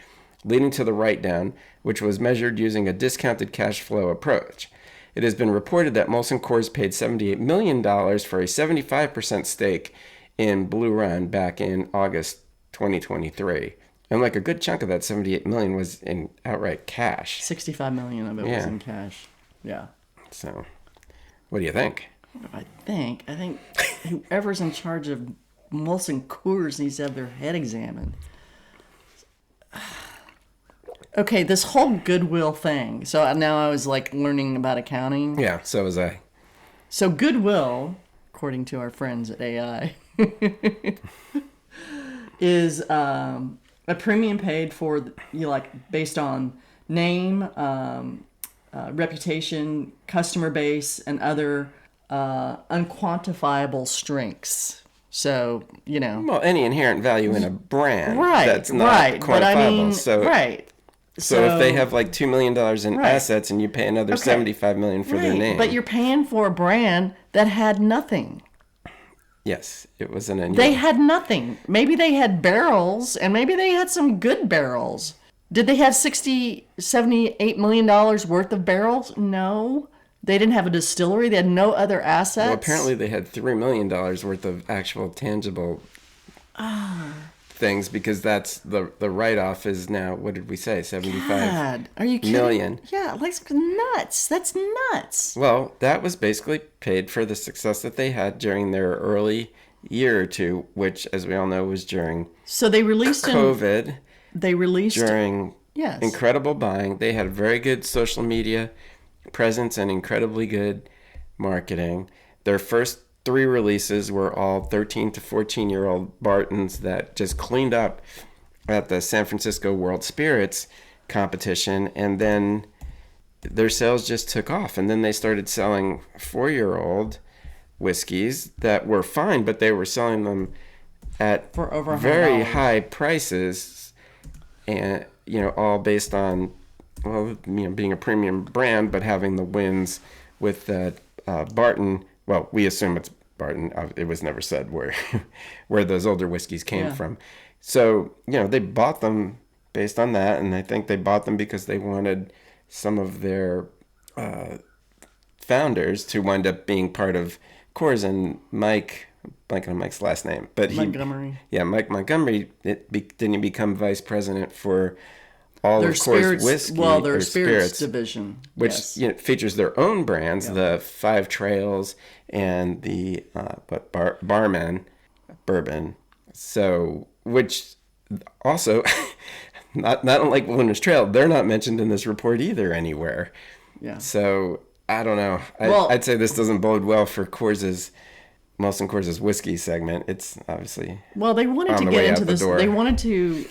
leading to the write-down, which was measured using a discounted cash flow approach. It has been reported that Molson Coors paid $78 million for a 75% stake in Blue Run back in August 2023. And like a good chunk of that $78 million was in outright cash. $65 million of it was in cash. Yeah. So, what do you think? I think whoever's in charge of Molson Coors needs to have their head examined. Okay, this whole goodwill thing. So now I was like learning about accounting. Yeah, so was I. So goodwill, according to our friends at AI, is a premium paid for based on name, reputation, customer base, and other unquantifiable strengths. So, well, any inherent value in a brand that's not quantifiable. But I mean, So if they have like $2 million in assets and you pay another $75 million for their name. But you're paying for a brand that had nothing. Yes, it was an unusual. They had nothing. Maybe they had barrels, and maybe they had some good barrels. Did they have $78 million worth of barrels? No. They didn't have a distillery. They had no other assets. Well, apparently they had $3 million worth of actual tangible things, because that's the write-off is now, what did we say, 75 God, are you kidding? million. Yeah, like nuts. That's nuts. Well, that was basically paid for the success that they had during their early year or two, which, as we all know, was during COVID. They released during incredible buying. They had a very good social media presence and incredibly good marketing. Their first 3 releases were all 13 to 14-year-old Bartons that just cleaned up at the San Francisco World Spirits competition, and then their sales just took off. And then they started selling 4-year-old whiskeys that were fine, but they were selling them at for over very high prices, and all based on being a premium brand, but having the wins with that Barton. Well, we assume it's Barton. It was never said where those older whiskeys came from. So, they bought them based on that, and I think they bought them because they wanted some of their founders to wind up being part of Coors. And Mike, blanking on Mike's last name, but Montgomery. Mike Montgomery didn't he become vice president for all their of Coors whiskey, their spirits division, which features their own brands, the Five Trails and the Barman Bourbon. So, which also, not unlike Wilderness Trail, they're not mentioned in this report either anywhere. Yeah. So I don't know. I'd say this doesn't bode well for Molson Coors' whiskey segment. It's obviously they wanted to get into this. They wanted to,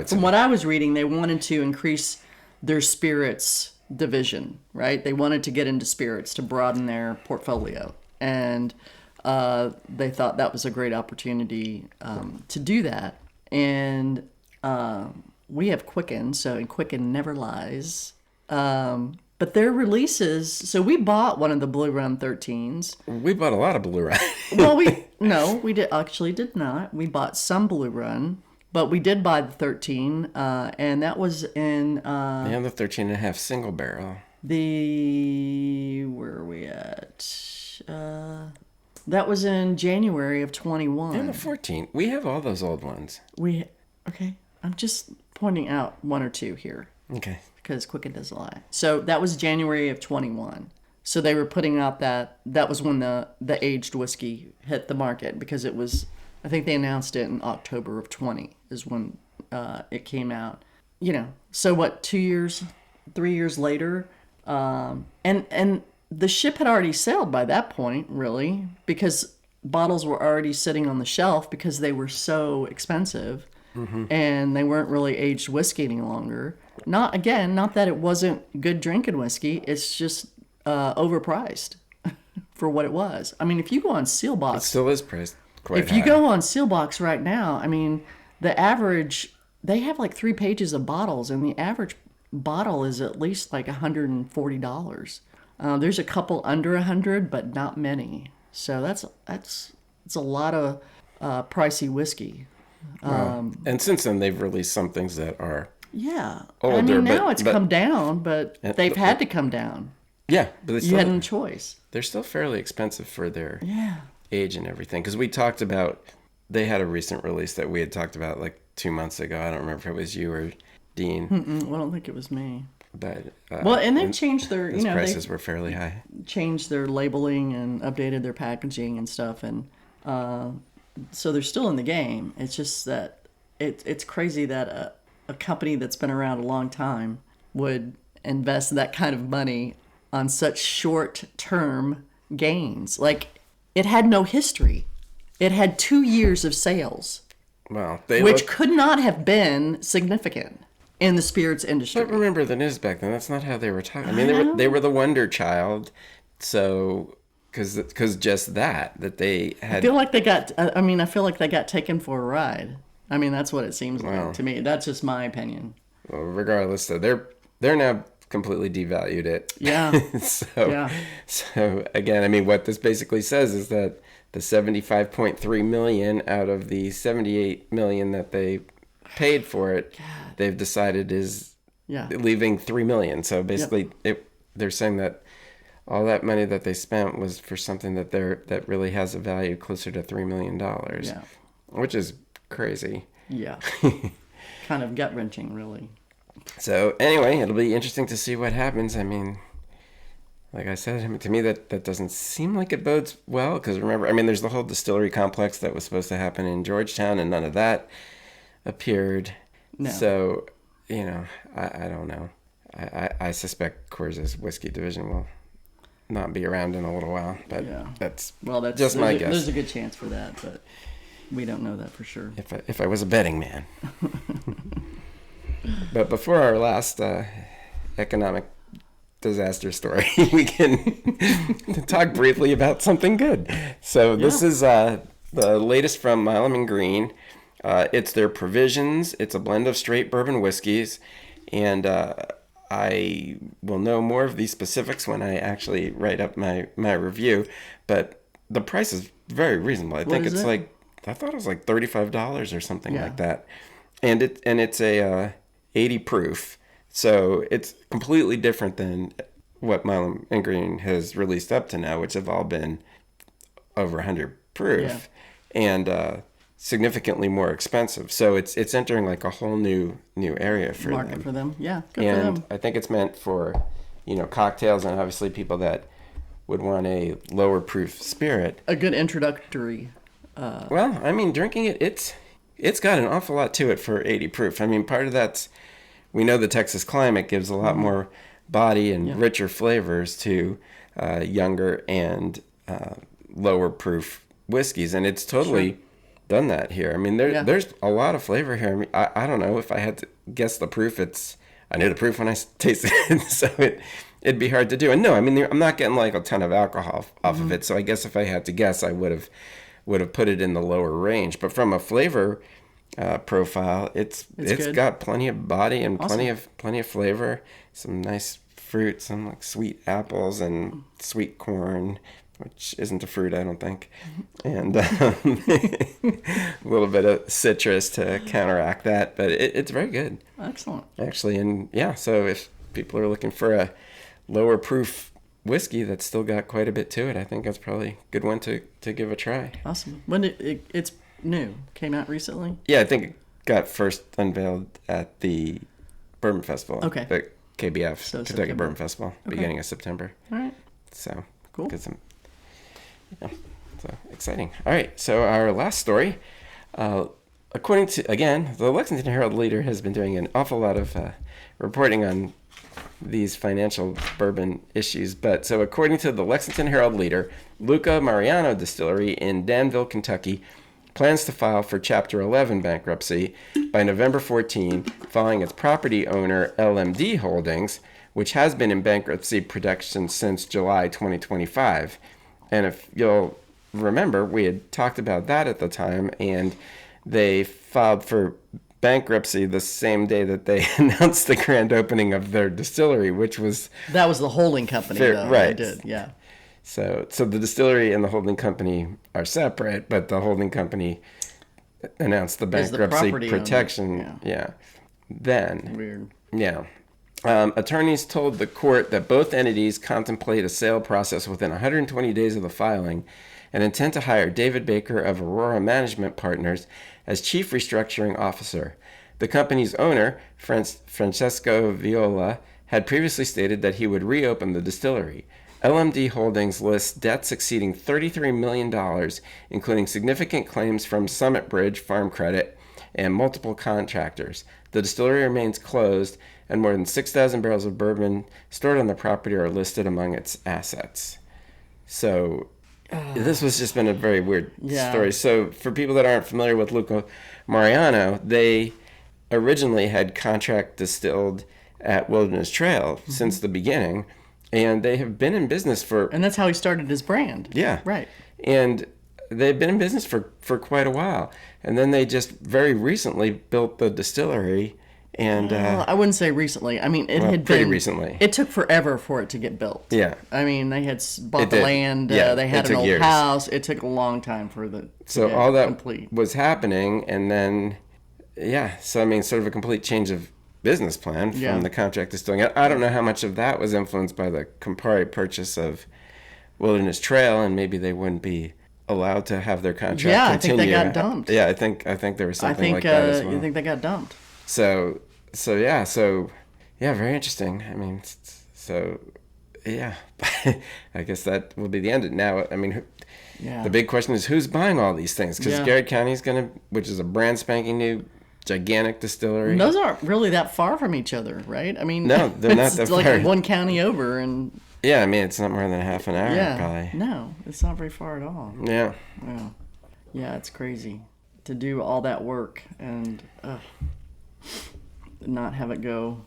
from what I was reading, they wanted to increase their spirits division, right? They wanted to get into spirits to broaden their portfolio, and they thought that was a great opportunity to do that. And we have Quicken, so Quicken never lies. But their releases, so we bought one of the Blue Run 13s. We bought a lot of Blue Run. Well, we did not. We bought some Blue Run, but we did buy the 13, and that was in... the 13.5 single barrel. Where are we at? That was in January of 21. And the 14. We have all those old ones. Okay. I'm just pointing out one or two here. Okay. Because quick does lie. So that was January of 21. So they were putting out that was when the aged whiskey hit the market, because it was, I think they announced it in October of 20 is when it came out. So what, 2 years, 3 years later, and the ship had already sailed by that point, really, because bottles were already sitting on the shelf because they were so expensive, and they weren't really aged whiskey any longer. Not that it wasn't good drinking whiskey, it's just overpriced for what it was. I mean, if you go on Sealbox, It still is priced quite if high. you go on Sealbox right now, I mean, the average, they have like 3 pages of bottles, and the average bottle is at least like $140. There's a couple under 100, but not many. So that's a lot of pricey whiskey. And since then, they've released some things that are Yeah. older. I mean, now but, it's but, come down, but they've had to come down. Yeah, but You had no choice. they're still fairly expensive for their Yeah. age and everything. Because we talked about, they had a recent release that we had talked about like 2 months ago. I don't remember if it was you or Dean. Well, I don't think it was me. But Well, and they've changed their, those prices were fairly high. changed their labeling and updated their packaging and stuff, and so they're still in the game. It's just that it's crazy that a company that's been around a long time would invest that kind of money on such short-term gains. Like, it had no history. It had 2 years of sales, Well, which could not have been significant in the spirits industry. But remember the news back then. That's not how they were talking. I mean, they were the wonder child. So, because just that they had. I feel like they got taken for a ride. I mean, that's what it seems like to me. That's just my opinion. Well, regardless, so they're now completely devalued it. Yeah. So again, I mean, what this basically says is that the $75.3 million out of the $78 million that they paid for it, they've decided is leaving $3 million. So basically, they're saying that all that money that they spent was for something that really has a value closer to $3 million. Yeah. Which is crazy. Yeah. Kind of gut-wrenching, really. So anyway, it'll be interesting to see what happens. I mean, like I said, to me that doesn't seem like it bodes well, because remember, I mean, there's the whole distillery complex that was supposed to happen in Georgetown, and none of that appeared. No. So, I don't know. I suspect Coors' whiskey division will not be around in a little while, but that's just my guess. There's a good chance for that, but we don't know that for sure. If I was a betting man. But before our last economic disaster story, we can talk briefly about something good. So this is the latest from Milam & Green. It's their Provisions. It's a blend of straight bourbon whiskeys, and I will know more of these specifics when I actually write up my review. But the price is very reasonable. I thought it was like $35 or something like that, and it's a 80 proof. So it's completely different than what Milam & Green has released up to now, which have all been over 100 proof and significantly more expensive. So it's entering like a whole new area for market them. for them. Yeah, good and for them. I think it's meant for, cocktails and obviously people that would want a lower proof spirit. A good introductory. Well, I mean, drinking it's got an awful lot to it for 80 proof. I mean, part of that's, we know the Texas climate gives a lot more body and richer flavors to younger and lower proof whiskeys, and it's totally done that here. I mean, there's a lot of flavor here. I mean, I don't know if I had to guess the proof. I knew the proof when I tasted it, so it'd be hard to do. And no, I mean, I'm not getting like a ton of alcohol off of it. So I guess if I had to guess, I would have put it in the lower range. But from a flavor profile, it's got plenty of body and plenty of flavor. Some nice fruit, some like sweet apples and sweet corn, which isn't a fruit, I don't think, and a little bit of citrus to counteract that. But it's very good. Excellent. Actually, and so if people are looking for a lower proof whiskey that's still got quite a bit to it. I think that's probably a good one to give a try. Awesome. When it's new, came out recently? Yeah, I think it got first unveiled at the Bourbon Festival. Okay. The KBF, So Kentucky September. Bourbon Festival, beginning of September. All right. So Cool. get some, so exciting. All right, so our last story, according to, again, the Lexington Herald Leader has been doing an awful lot of reporting on these financial bourbon issues. But so according to the Lexington Herald Leader, Luca Mariano Distillery in Danville, Kentucky, plans to file for Chapter 11 bankruptcy by November 14, following its property owner LMD Holdings, which has been in bankruptcy protection since July 2025. And if you'll remember, we had talked about that at the time, and they filed for bankruptcy the same day that they announced the grand opening of their distillery, which was... That was the holding company, though. Right. They did, yeah. So the distillery and the holding company are separate, but the holding company announced the bankruptcy property protection. owner. Yeah. Then... Weird. Yeah. Attorneys told the court that both entities contemplate a sale process within 120 days of the filing and intend to hire David Baker of Aurora Management Partners as Chief Restructuring Officer. The company's owner, Francesco Viola, had previously stated that he would reopen the distillery. LMD Holdings lists debts exceeding $33 million, including significant claims from Summit Bridge Farm Credit and multiple contractors. The distillery remains closed, and more than 6,000 barrels of bourbon stored on the property are listed among its assets. So this was just been a very weird story. So for people that aren't familiar with Luca Mariano, they originally had contract distilled at Wilderness Trail since the beginning, and they have been in business for... And that's how he started his brand. Yeah. Right. And they've been in business for quite a while. And then they just very recently built the distillery. And Well, I wouldn't say recently. I mean, it had pretty been... recently. It took forever for it to get built. Yeah. I mean, they had bought the did. land. Yeah, they it had an took old years. house. It took a long time for the... So all that complete. was happening, and then, so I mean, sort of a complete change of business plan from the contract distilling. I don't know how much of that was influenced by the Campari purchase of Wilderness Trail, and maybe they wouldn't be allowed to have their contract continue. I think they got dumped. Yeah, I think there was something like that as well. I think they got dumped. So very interesting. I mean, I guess that will be the end. Now, I mean, the big question is who's buying all these things? Because Garrett County's which is a brand spanking new, gigantic distillery. And those aren't really that far from each other, right? I mean, no, they're not that it's far. like one county over, and yeah, I mean, it's not more than half an hour, probably. No, it's not very far at all. Yeah. Wow. Yeah, it's crazy to do all that work and not have it go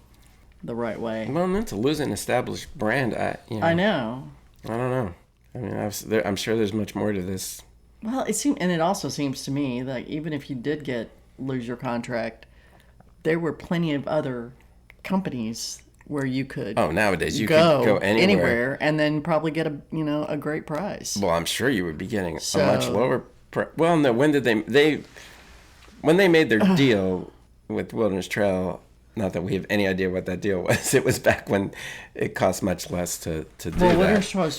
the right way. Well, and then to lose an established brand, I know. I don't know. I mean, I'm sure there's much more to this. Well, it also seems to me that even if you did lose your contract, there were plenty of other companies where you could nowadays you could go anywhere and then probably get a great price. Well, I'm sure you would be getting a much lower price. Well, no, when did when they made their deal with Wilderness Trail, not that we have any idea what that deal was, it was back when it cost much less to do that. Wilderness Trail,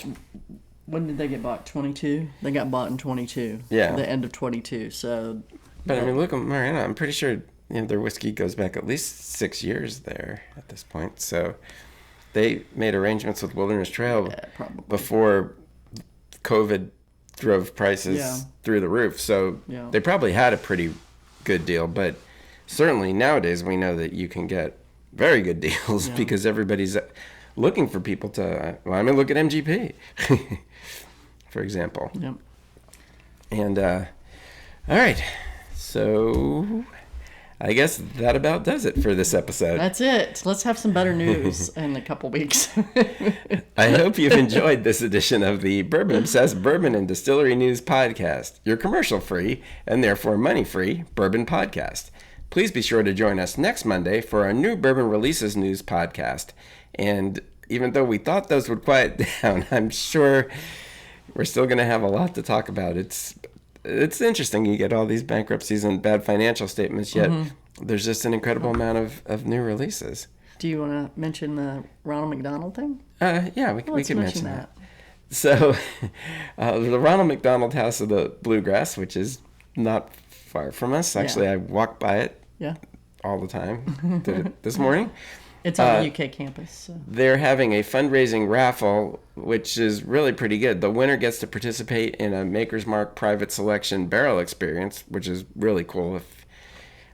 when did they get bought? 22? They got bought in 22. Yeah. The end of 22. So. But I mean, look at Mariana. I'm pretty sure their whiskey goes back at least 6 years there at this point. So they made arrangements with Wilderness Trail before COVID drove prices through the roof. So they probably had a pretty good deal. But certainly nowadays we know that you can get very good deals because everybody's looking for people to... Well, I mean, look at MGP, for example. Yep. And, all right. So I guess that about does it for this episode. That's it. Let's have some better news in a couple weeks. I hope you've enjoyed this edition of the Bourbon Obsessed Bourbon and Distillery News Podcast, your commercial-free and therefore money-free bourbon podcast. Please be sure to join us next Monday for our new Bourbon Releases News Podcast. And even though we thought those would quiet down, I'm sure we're still going to have a lot to talk about. It's interesting. You get all these bankruptcies and bad financial statements, yet there's just an incredible amount of new releases. Do you want to mention the Ronald McDonald thing? Yeah, we Let's can mention mention that. So, the Ronald McDonald House of the Bluegrass, which is not far from us. Actually, I walk by it Yeah. all the time. Did it this morning. It's on the UK campus. So. They're having a fundraising raffle, which is really pretty good. The winner gets to participate in a Maker's Mark private selection barrel experience, which is really cool if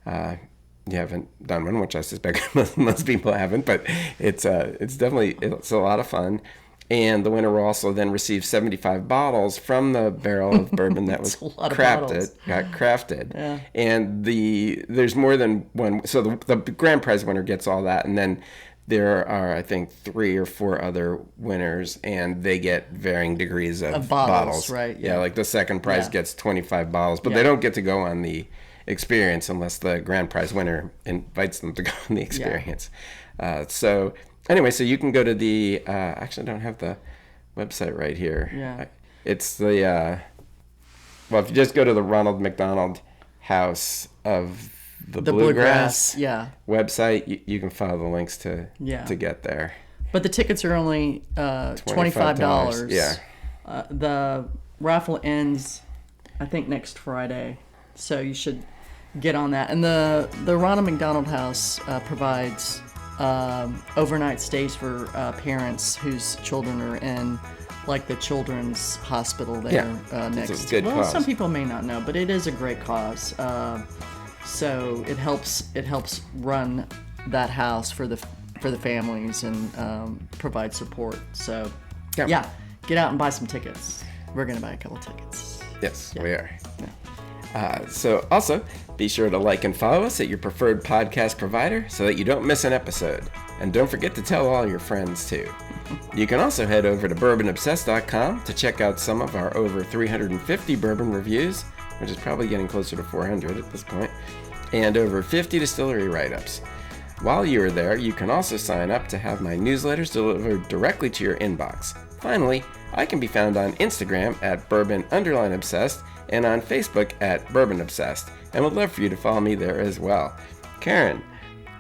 you haven't done one, which I suspect most people haven't. But it's a lot of fun. And the winner will also then receive 75 bottles from the barrel of bourbon that was crafted. Yeah. And there's more than one. So the grand prize winner gets all that. And then there are, I think, 3 or 4 other winners, and they get varying degrees of bottles. Right. Yeah, like the second prize gets 25 bottles, but they don't get to go on the experience unless the grand prize winner invites them to go on the experience. So... Anyway, so you can go to the, actually I don't have the website right here. Yeah. It's the, well, if you just go to the Ronald McDonald House of the Bluegrass website, you can follow the links to get there. But the tickets are only $25. Yeah. The raffle ends, I think, next Friday. So you should get on that. And the Ronald McDonald House provides... overnight stays for parents whose children are in, like, the children's hospital there next. It's a good cause. Some people may not know, but it is a great cause. So it helps run that house for the families and provide support. So get out and buy some tickets. We're gonna buy a couple tickets. Yes, we are. Yeah. So also, be sure to like and follow us at your preferred podcast provider so that you don't miss an episode. And don't forget to tell all your friends too. You can also head over to bourbonobsessed.com to check out some of our over 350 bourbon reviews, which is probably getting closer to 400 at this point, and over 50 distillery write-ups. While you are there, you can also sign up to have my newsletters delivered directly to your inbox. Finally, I can be found on Instagram at bourbon_obsessed and on Facebook at Bourbon Obsessed, and would love for you to follow me there as well. Karen,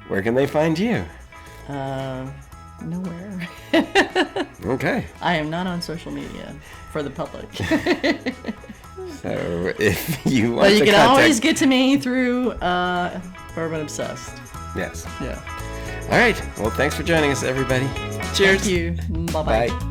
where can they find you? Nowhere. Okay. I am not on social media for the public. So if you want but you to can contact... always get to me through Bourbon Obsessed. Yes. Yeah. All right. Well, thanks for joining us, everybody. Cheers. Thank you. Bye-bye. Bye.